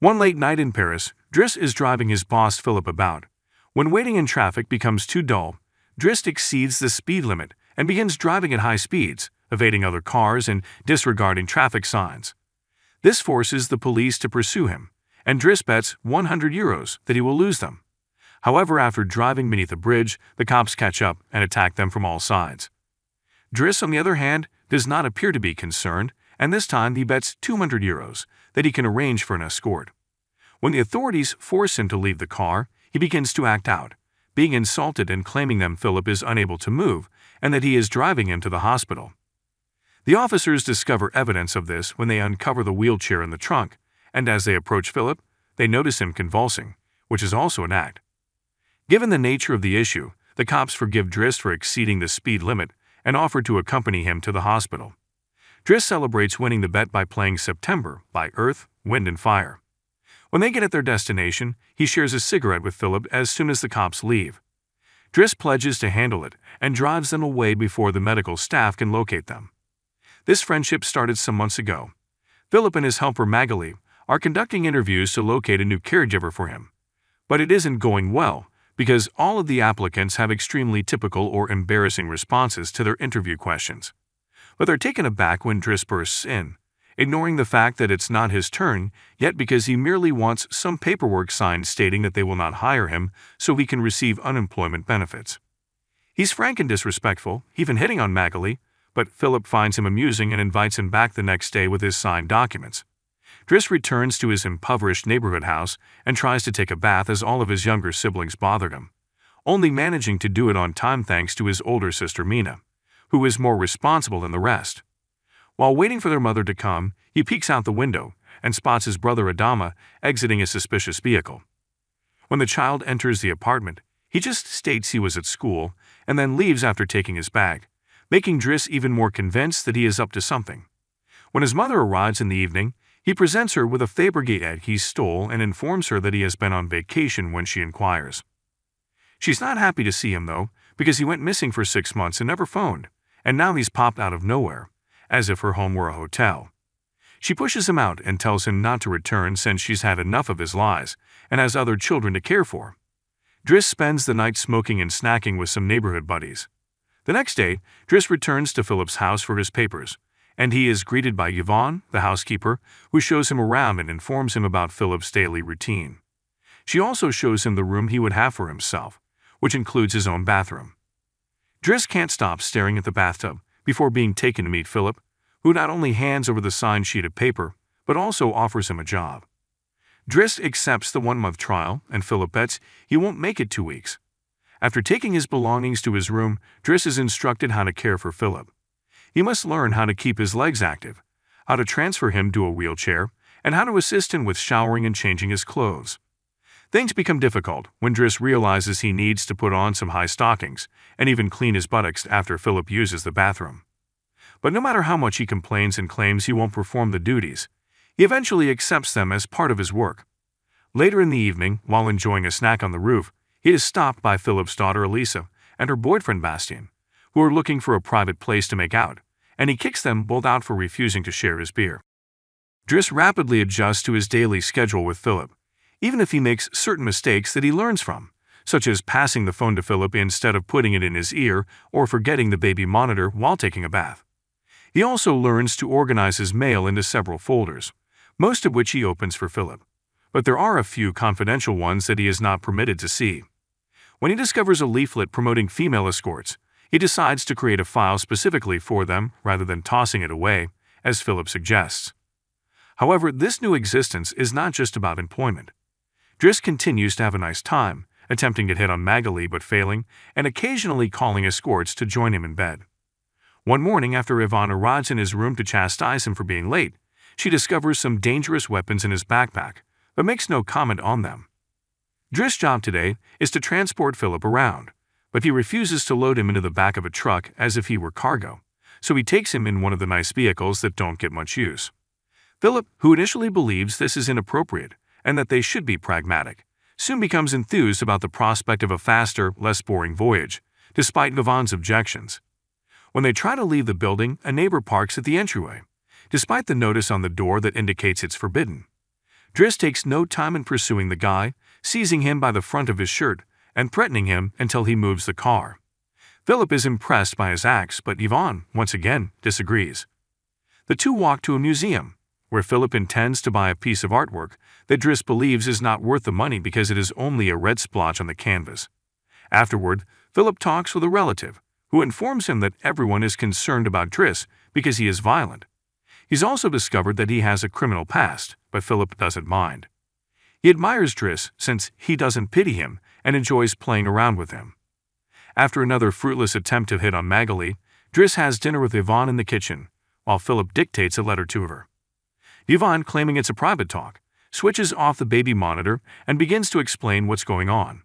One late night in Paris, Driss is driving his boss Philippe about. When waiting in traffic becomes too dull, Driss exceeds the speed limit and begins driving at high speeds, evading other cars and disregarding traffic signs. This forces the police to pursue him, and Driss bets €100 that he will lose them. However, after driving beneath a bridge, the cops catch up and attack them from all sides. Driss, on the other hand, does not appear to be concerned, and this time he bets €200 that he can arrange for an escort. When the authorities force him to leave the car, he begins to act out, being insulted and claiming that Philippe is unable to move and that he is driving him to the hospital. The officers discover evidence of this when they uncover the wheelchair in the trunk, and as they approach Philippe, they notice him convulsing, which is also an act. Given the nature of the issue, the cops forgive Driss for exceeding the speed limit and offer to accompany him to the hospital. Driss celebrates winning the bet by playing September by Earth, Wind and Fire. When they get at their destination, he shares a cigarette with Philippe as soon as the cops leave. Driss pledges to handle it and drives them away before the medical staff can locate them. This friendship started some months ago. Philippe and his helper Magali are conducting interviews to locate a new caregiver for him. But it isn't going well because all of the applicants have extremely typical or embarrassing responses to their interview questions. But they're taken aback when Driss bursts in, ignoring the fact that it's not his turn yet because he merely wants some paperwork signed stating that they will not hire him so he can receive unemployment benefits. He's frank and disrespectful, even hitting on Magali, but Philippe finds him amusing and invites him back the next day with his signed documents. Driss returns to his impoverished neighborhood house and tries to take a bath as all of his younger siblings bother him, only managing to do it on time thanks to his older sister Mina, who is more responsible than the rest. While waiting for their mother to come, he peeks out the window and spots his brother Adama exiting a suspicious vehicle. When the child enters the apartment, he just states he was at school and then leaves after taking his bag, making Driss even more convinced that he is up to something. When his mother arrives in the evening, he presents her with a Fabergé egg he stole and informs her that he has been on vacation when she inquires. She's not happy to see him, though, because he went missing for 6 months and never phoned, and now he's popped out of nowhere, as if her home were a hotel. She pushes him out and tells him not to return since she's had enough of his lies and has other children to care for. Driss spends the night smoking and snacking with some neighborhood buddies. The next day, Driss returns to Philippe's house for his papers, and he is greeted by Yvonne, the housekeeper, who shows him around and informs him about Philippe's daily routine. She also shows him the room he would have for himself, which includes his own bathroom. Driss can't stop staring at the bathtub before being taken to meet Philippe, who not only hands over the signed sheet of paper, but also offers him a job. Driss accepts the 1-month trial, and Philippe bets he won't make it 2 weeks. After taking his belongings to his room, Driss is instructed how to care for Philippe. He must learn how to keep his legs active, how to transfer him to a wheelchair, and how to assist him with showering and changing his clothes. Things become difficult when Driss realizes he needs to put on some high stockings and even clean his buttocks after Philippe uses the bathroom. But no matter how much he complains and claims he won't perform the duties, he eventually accepts them as part of his work. Later in the evening, while enjoying a snack on the roof, he is stopped by Philippe's daughter Elisa and her boyfriend Bastien, who are looking for a private place to make out, and he kicks them both out for refusing to share his beer. Driss rapidly adjusts to his daily schedule with Philippe, even if he makes certain mistakes that he learns from, such as passing the phone to Philippe instead of putting it in his ear or forgetting the baby monitor while taking a bath. He also learns to organize his mail into several folders, most of which he opens for Philippe, but there are a few confidential ones that he is not permitted to see. When he discovers a leaflet promoting female escorts, he decides to create a file specifically for them rather than tossing it away, as Philippe suggests. However, this new existence is not just about employment. Driss continues to have a nice time, attempting to hit on Magali but failing, and occasionally calling escorts to join him in bed. One morning after Yvonne arrives in his room to chastise him for being late, she discovers some dangerous weapons in his backpack, but makes no comment on them. Driss' job today is to transport Philippe around, but he refuses to load him into the back of a truck as if he were cargo, so he takes him in one of the nice vehicles that don't get much use. Philippe, who initially believes this is inappropriate and that they should be pragmatic, soon becomes enthused about the prospect of a faster, less boring voyage, despite Yvonne's objections. When they try to leave the building, a neighbor parks at the entryway, despite the notice on the door that indicates it's forbidden. Driss takes no time in pursuing the guy, seizing him by the front of his shirt and threatening him until he moves the car. Philippe is impressed by his acts, but Yvonne, once again, disagrees. The two walk to a museum, where Philippe intends to buy a piece of artwork that Driss believes is not worth the money because it is only a red splotch on the canvas. Afterward, Philippe talks with a relative, who informs him that everyone is concerned about Driss because he is violent. He's also discovered that he has a criminal past, but Philippe doesn't mind. He admires Driss since he doesn't pity him and enjoys playing around with him. After another fruitless attempt to hit on Magali, Driss has dinner with Yvonne in the kitchen, while Philippe dictates a letter to her. Yvonne, claiming it's a private talk, switches off the baby monitor and begins to explain what's going on.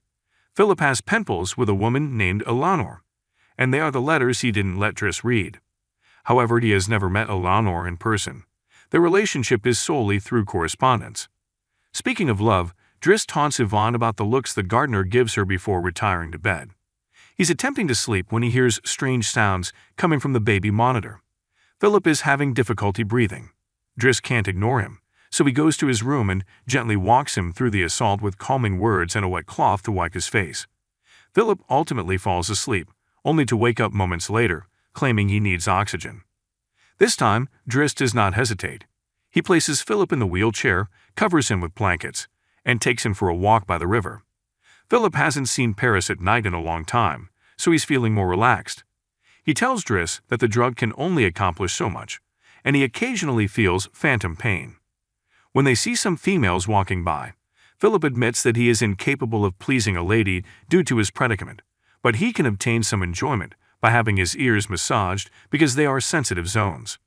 Philippe has pen pals with a woman named Eleanor, and they are the letters he didn't let Driss read. However, he has never met Eleanor in person. Their relationship is solely through correspondence. Speaking of love, Driss taunts Yvonne about the looks the gardener gives her before retiring to bed. He's attempting to sleep when he hears strange sounds coming from the baby monitor. Philippe is having difficulty breathing. Driss can't ignore him, so he goes to his room and gently walks him through the assault with calming words and a wet cloth to wipe his face. Philippe ultimately falls asleep, only to wake up moments later, claiming he needs oxygen. This time, Driss does not hesitate. He places Philippe in the wheelchair, covers him with blankets, and takes him for a walk by the river. Philippe hasn't seen Paris at night in a long time, so he's feeling more relaxed. He tells Driss that the drug can only accomplish so much, and he occasionally feels phantom pain. When they see some females walking by, Philippe admits that he is incapable of pleasing a lady due to his predicament, but he can obtain some enjoyment by having his ears massaged because they are sensitive zones.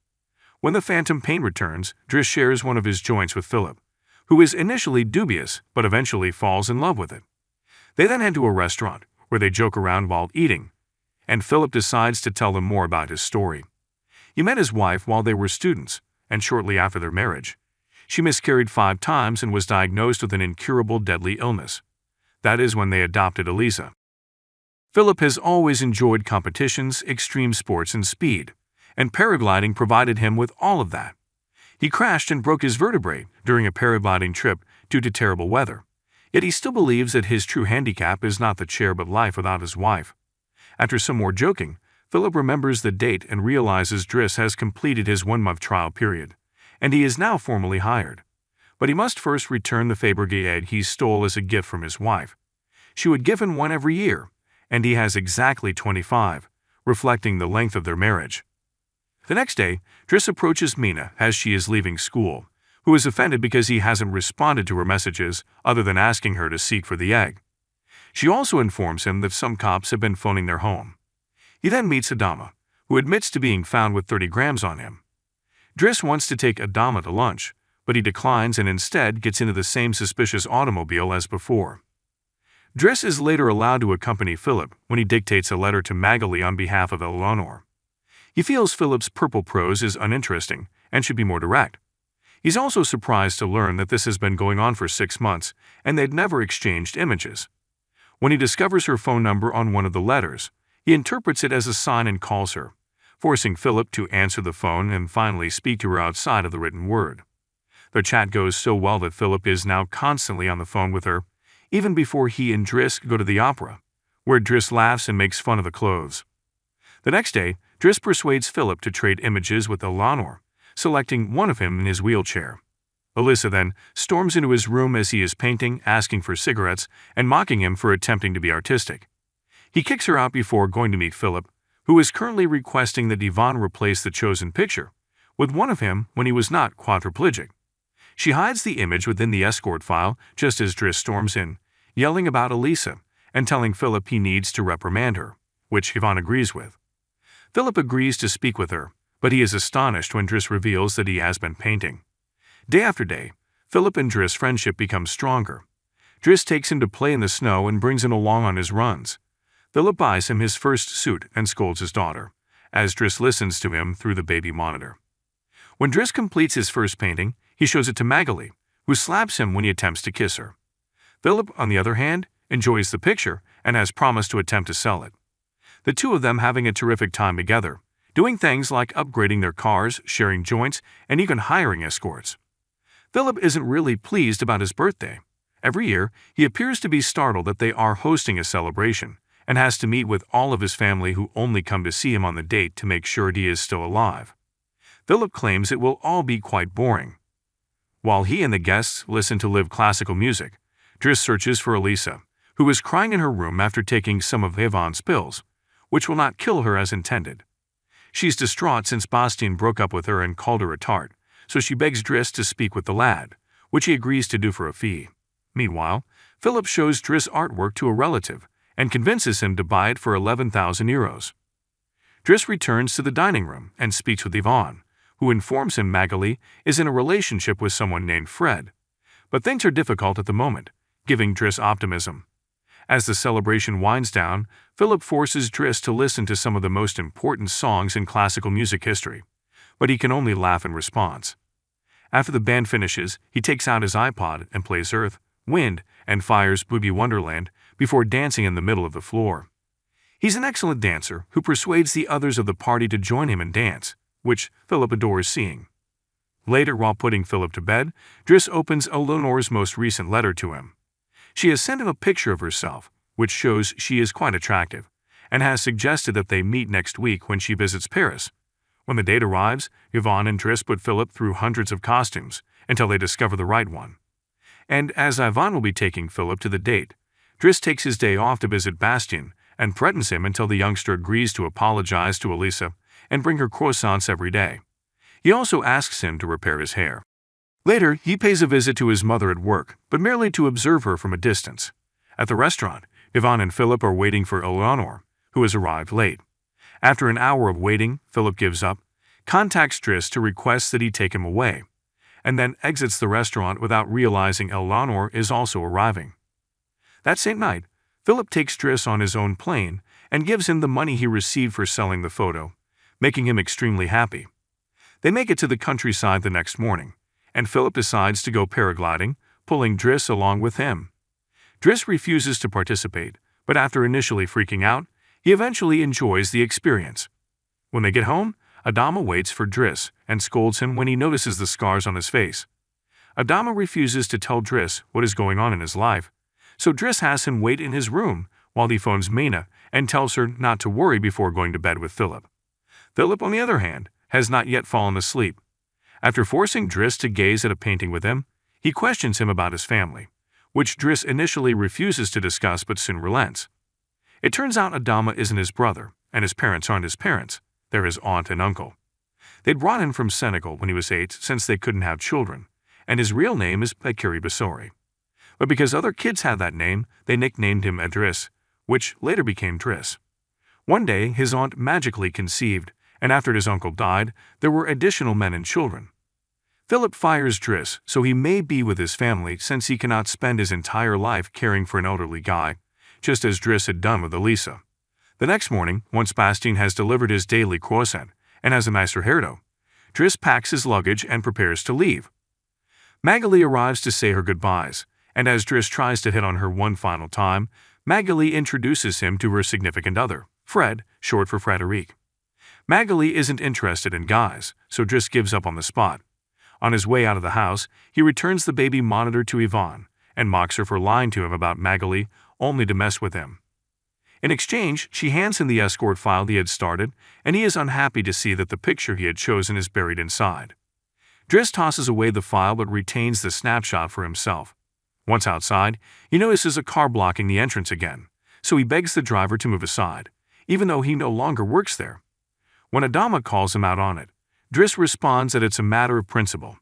When the phantom pain returns, Driss shares one of his joints with Philippe, who is initially dubious but eventually falls in love with it. They then head to a restaurant, where they joke around while eating, and Philippe decides to tell them more about his story. He met his wife while they were students, and shortly after their marriage. She miscarried 5 times and was diagnosed with an incurable deadly illness. That is when they adopted Elisa. Philippe has always enjoyed competitions, extreme sports, and speed, and paragliding provided him with all of that. He crashed and broke his vertebrae during a paragliding trip due to terrible weather, yet he still believes that his true handicap is not the chair but life without his wife. After some more joking, Philippe remembers the date and realizes Driss has completed his 1-month trial period, and he is now formally hired. But he must first return the Fabergé egg he stole as a gift from his wife. She would give him one every year, and he has exactly 25, reflecting the length of their marriage. The next day, Driss approaches Mina as she is leaving school, who is offended because he hasn't responded to her messages other than asking her to seek for the egg. She also informs him that some cops have been phoning their home. He then meets Adama, who admits to being found with 30 grams on him. Driss wants to take Adama to lunch, but he declines and instead gets into the same suspicious automobile as before. Driss is later allowed to accompany Philippe when he dictates a letter to Magali on behalf of Eleanor. He feels Philippe's purple prose is uninteresting and should be more direct. He's also surprised to learn that this has been going on for 6 months and they'd never exchanged images. When he discovers her phone number on one of the letters, he interprets it as a sign and calls her, forcing Philippe to answer the phone and finally speak to her outside of the written word. Their chat goes so well that Philippe is now constantly on the phone with her, even before he and Driss go to the opera, where Driss laughs and makes fun of the clothes. The next day, Driss persuades Philippe to trade images with Eleanor, selecting one of him in his wheelchair. Elisa then storms into his room as he is painting, asking for cigarettes, and mocking him for attempting to be artistic. He kicks her out before going to meet Philippe, who is currently requesting that Yvonne replace the chosen picture with one of him when he was not quadriplegic. She hides the image within the escort file just as Driss storms in, yelling about Elisa and telling Philippe he needs to reprimand her, which Yvonne agrees with. Philippe agrees to speak with her, but he is astonished when Driss reveals that he has been painting. Day after day, Philippe and Driss' friendship becomes stronger. Driss takes him to play in the snow and brings him along on his runs. Philippe buys him his first suit and scolds his daughter, as Driss listens to him through the baby monitor. When Driss completes his first painting, he shows it to Magali, who slaps him when he attempts to kiss her. Philippe, on the other hand, enjoys the picture and has promised to attempt to sell it. The two of them having a terrific time together, doing things like upgrading their cars, sharing joints, and even hiring escorts. Philip isn't really pleased about his birthday. Every year, he appears to be startled that they are hosting a celebration and has to meet with all of his family who only come to see him on the date to make sure he is still alive. Philip claims it will all be quite boring. While he and the guests listen to live classical music, Driss searches for Elisa, who is crying in her room after taking some of Yvonne's pills, which will not kill her as intended. She's distraught since Bastien broke up with her and called her a tart, so she begs Driss to speak with the lad, which he agrees to do for a fee. Meanwhile, Philip shows Driss artwork to a relative and convinces him to buy it for 11,000 euros. Driss returns to the dining room and speaks with Yvonne, who informs him Magali is in a relationship with someone named Fred. But things are difficult at the moment, giving Driss optimism. As the celebration winds down, Philip forces Driss to listen to some of the most important songs in classical music history, but he can only laugh in response. After the band finishes, he takes out his iPod and plays Earth, Wind, and Fire's Boogie Wonderland before dancing in the middle of the floor. He's an excellent dancer who persuades the others of the party to join him and dance, which Philip adores seeing. Later, while putting Philip to bed, Driss opens Eleanor's most recent letter to him. She has sent him a picture of herself, which shows she is quite attractive, and has suggested that they meet next week when she visits Paris. When the date arrives, Yvonne and Driss put Philip through hundreds of costumes until they discover the right one. And as Yvonne will be taking Philip to the date, Driss takes his day off to visit Bastien and threatens him until the youngster agrees to apologize to Elisa and bring her croissants every day. He also asks him to repair his hair. Later, he pays a visit to his mother at work, but merely to observe her from a distance. At the restaurant, Yvonne and Philip are waiting for Eleanor, who has arrived late. After an hour of waiting, Philip gives up, contacts Driss to request that he take him away, and then exits the restaurant without realizing Eleanor is also arriving. That same night, Philip takes Driss on his own plane and gives him the money he received for selling the photo, making him extremely happy. They make it to the countryside the next morning, and Philip decides to go paragliding, pulling Driss along with him. Driss refuses to participate, but after initially freaking out, he eventually enjoys the experience. When they get home, Adama waits for Driss and scolds him when he notices the scars on his face. Adama refuses to tell Driss what is going on in his life, so Driss has him wait in his room while he phones Mina and tells her not to worry before going to bed with Philip. Philip, on the other hand, has not yet fallen asleep. After forcing Driss to gaze at a painting with him, he questions him about his family, which Driss initially refuses to discuss but soon relents. It turns out Adama isn't his brother, and his parents aren't his parents, they're his aunt and uncle. They'd brought him from Senegal when he was 8 since they couldn't have children, and his real name is Bakiri. But because other kids had that name, they nicknamed him Driss, which later became Driss. One day, his aunt magically conceived, and after his uncle died, there were additional men and children. Philip fires Driss so he may be with his family since he cannot spend his entire life caring for an elderly guy, just as Driss had done with Elisa. The next morning, once Bastien has delivered his daily croissant and has a nicer hairdo, Driss packs his luggage and prepares to leave. Magali arrives to say her goodbyes, and as Driss tries to hit on her one final time, Magali introduces him to her significant other, Fred, short for Frederic. Magali isn't interested in guys, so Driss gives up on the spot. On his way out of the house, he returns the baby monitor to Yvonne and mocks her for lying to him about Magali, only to mess with him. In exchange, she hands him the escort file he had started, and he is unhappy to see that the picture he had chosen is buried inside. Driss tosses away the file but retains the snapshot for himself. Once outside, he notices a car blocking the entrance again, so he begs the driver to move aside, even though he no longer works there. When Adama calls him out on it, Driss responds that it's a matter of principle.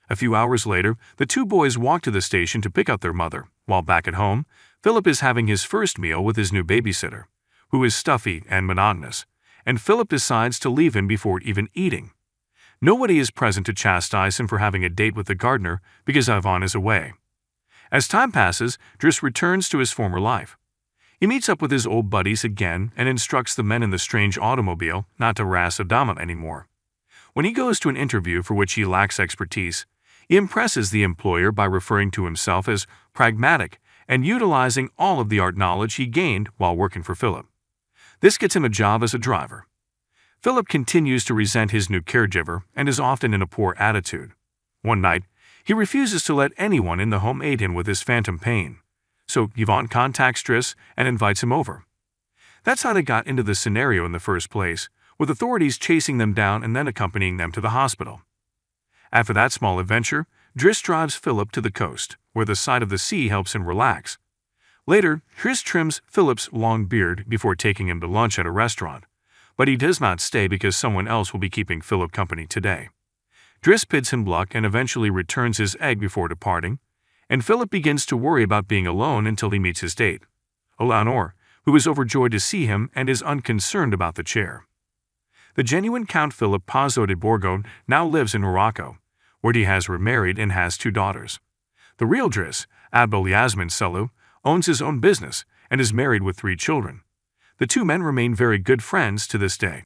A few hours later, the two boys walk to the station to pick up their mother, while back at home, Philip is having his first meal with his new babysitter, who is stuffy and monotonous, and Philip decides to leave him before even eating. Nobody is present to chastise him for having a date with the gardener because Yvonne is away. As time passes, Driss returns to his former life. He meets up with his old buddies again and instructs the men in the strange automobile not to harass Adama anymore. When he goes to an interview for which he lacks expertise, he impresses the employer by referring to himself as pragmatic and utilizing all of the art knowledge he gained while working for Philip. This gets him a job as a driver. Philip continues to resent his new caregiver and is often in a poor attitude. One night, He refuses to let anyone in the home aid him with his phantom pain, so Yvonne contacts Driss and invites him over. That's how they got into the scenario in the first place, with authorities chasing them down and then accompanying them to the hospital. After that small adventure, Driss drives Philippe to the coast, where the sight of the sea helps him relax. Later, Driss trims Philippe's long beard before taking him to lunch at a restaurant, but he does not stay because someone else will be keeping Philippe company today. Driss bids him luck and eventually returns his egg before departing, and Philippe begins to worry about being alone until he meets his date, Eleanor, who is overjoyed to see him and is unconcerned about the chair. The genuine Count Philippe Pazzo de Borgo now lives in Morocco, where he has remarried and has 2 daughters. The real Driss, Abdul Yasmin Selu, owns his own business and is married with 3 children. The 2 men remain very good friends to this day.